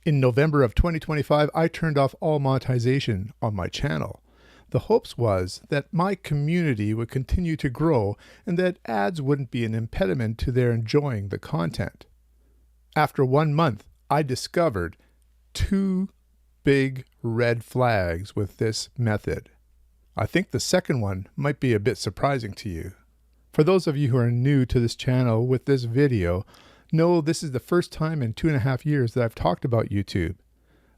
In November of 2025, I turned off all monetization on my channel. The hopes was that my community would continue to grow and that ads wouldn't be an impediment to their enjoying the content. After 1 month, I discovered 2 big red flags with this method. I think the second one might be a bit surprising to you. For those of you who are new to this channel with this video, know this is the first time in 2.5 years that I've talked about YouTube.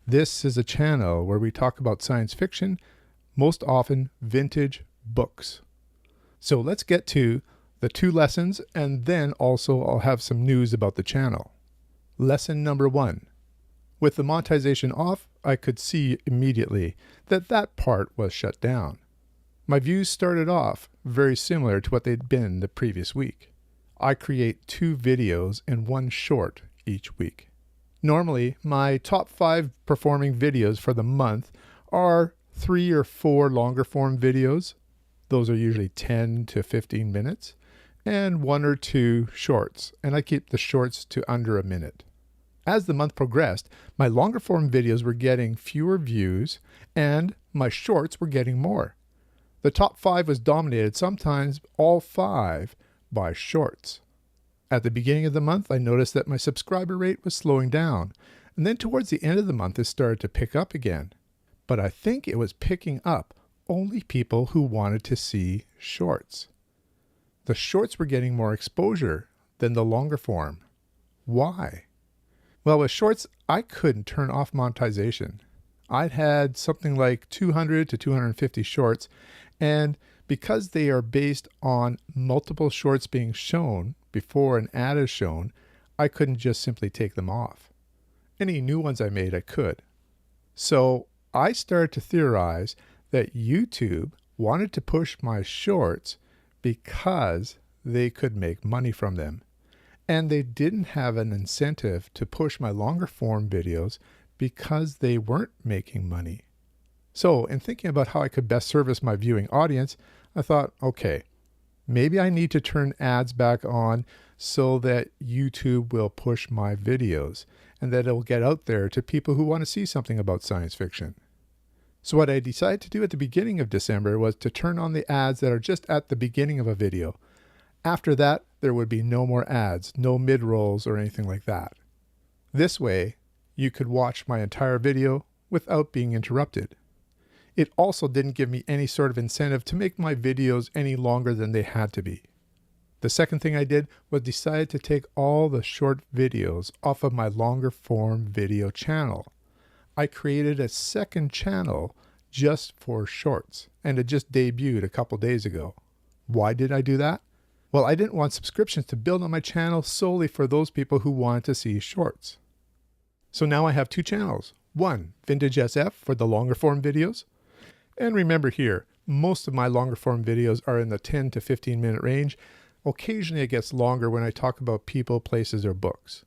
This is a channel where we talk about science fiction, most often vintage books. So let's get to the 2 lessons, and then also I'll have some news about the channel. Lesson number 1. With the monetization off, I could see immediately that that part was shut down. My views started off very similar to what they'd been the previous week. I create 2 videos and 1 short each week. Normally, my top 5 performing videos for the month are 3 or 4 longer form videos. Those are usually 10 to 15 minutes, and 1 or 2 shorts, and I keep the shorts to under a minute. As the month progressed, my longer form videos were getting fewer views and my shorts were getting more. The top 5 was dominated, sometimes all 5, by shorts. At the beginning of the month, I noticed that my subscriber rate was slowing down, and then towards the end of the month, it started to pick up again. But I think it was picking up only people who wanted to see shorts. The shorts were getting more exposure than the longer form. Why? Well, with shorts, I couldn't turn off monetization. I'd had something like 200 to 250 shorts, and because they are based on multiple shorts being shown before an ad is shown, I couldn't just simply take them off. Any new ones I made, I could. So I started to theorize that YouTube wanted to push my shorts because they could make money from them. And they didn't have an incentive to push my longer form videos because they weren't making money. So in thinking about how I could best service my viewing audience, I thought, okay, maybe I need to turn ads back on so that YouTube will push my videos and that it will get out there to people who want to see something about science fiction. So what I decided to do at the beginning of December was to turn on the ads that are just at the beginning of a video. After that, there would be no more ads, no mid-rolls or anything like that. This way, you could watch my entire video without being interrupted. It also didn't give me any sort of incentive to make my videos any longer than they had to be. The second thing I did was decide to take all the short videos off of my longer form video channel. I created a second channel just for shorts, and it just debuted a couple days ago. Why did I do that? Well, I didn't want subscriptions to build on my channel solely for those people who wanted to see shorts. So now I have 2 channels. One, Vintage SF for the longer form videos. And remember here, most of my longer form videos are in the 10 to 15 minute range. Occasionally it gets longer when I talk about people, places, or books.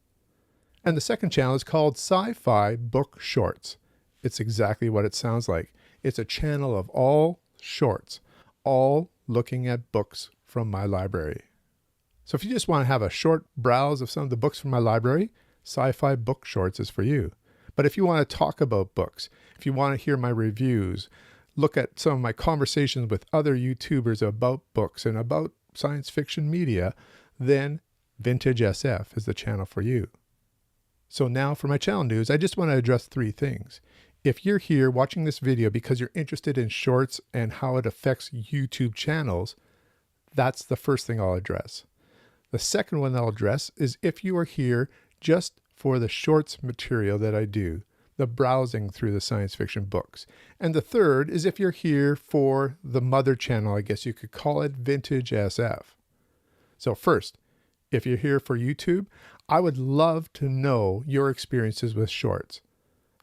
And the second channel is called SciFi Book Shorts. It's exactly what it sounds like. It's a channel of all shorts, all looking at books from my library. So if you just want to have a short browse of some of the books from my library, SciFi Book Shorts is for you. But if you want to talk about books, if you want to hear my reviews, look at some of my conversations with other YouTubers about books and about science fiction media, then Vintage SF is the channel for you. So now for my channel news, I just want to address 3 things. If you're here watching this video because you're interested in shorts and how it affects YouTube channels, that's the first thing I'll address. The second one I'll address is if you are here just for the shorts material that I do, the browsing through the science fiction books. And the third is if you're here for the mother channel, I guess you could call it Vintage SF. So first, if you're here for YouTube, I would love to know your experiences with shorts.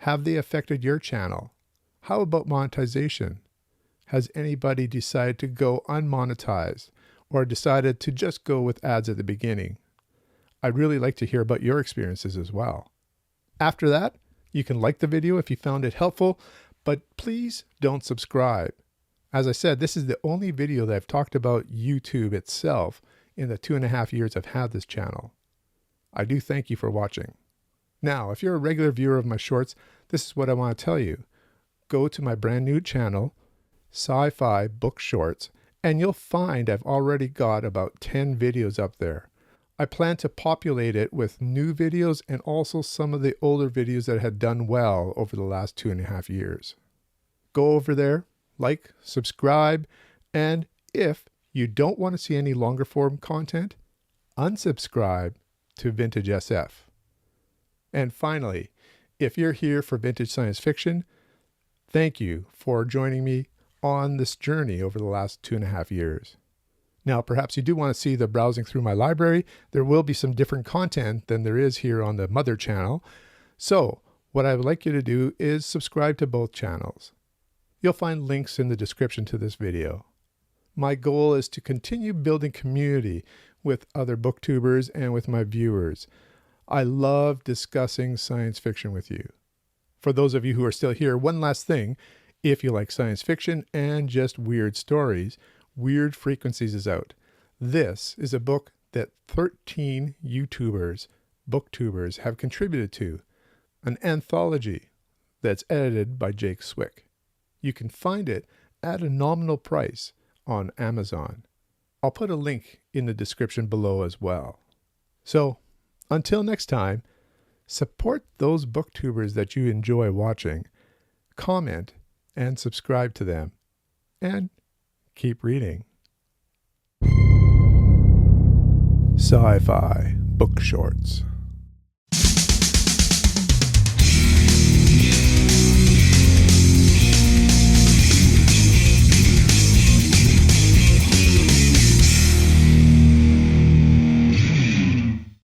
Have they affected your channel? How about monetization? Has anybody decided to go unmonetized or decided to just go with ads at the beginning? I'd really like to hear about your experiences as well. After that, you can like the video if you found it helpful, but please don't subscribe. As I said, this is the only video that I've talked about YouTube itself in the 2.5 years I've had this channel. I do thank you for watching. Now, if you're a regular viewer of my shorts, this is what I want to tell you. Go to my brand new channel, SciFi Book Shorts, and you'll find I've already got about 10 videos up there. I plan to populate it with new videos and also some of the older videos that had done well over the last 2.5 years. Go over there, like, subscribe, and if you don't want to see any longer form content, unsubscribe to Vintage SF. And finally, if you're here for vintage science fiction, thank you for joining me on this journey over the last 2.5 years. Now, perhaps you do want to see the browsing through my library. There will be some different content than there is here on the mother channel. So what I would like you to do is subscribe to both channels. You'll find links in the description to this video. My goal is to continue building community with other booktubers and with my viewers. I love discussing science fiction with you. For those of you who are still here, one last thing. If you like science fiction and just weird stories, Weird Frequencies is out. This is a book that 13 YouTubers, booktubers, have contributed to. An anthology that's edited by Jake Swick. You can find it at a nominal price on Amazon. I'll put a link in the description below as well. So, until next time, support those booktubers that you enjoy watching, comment, and subscribe to them, and keep reading. SciFi Book Shorts.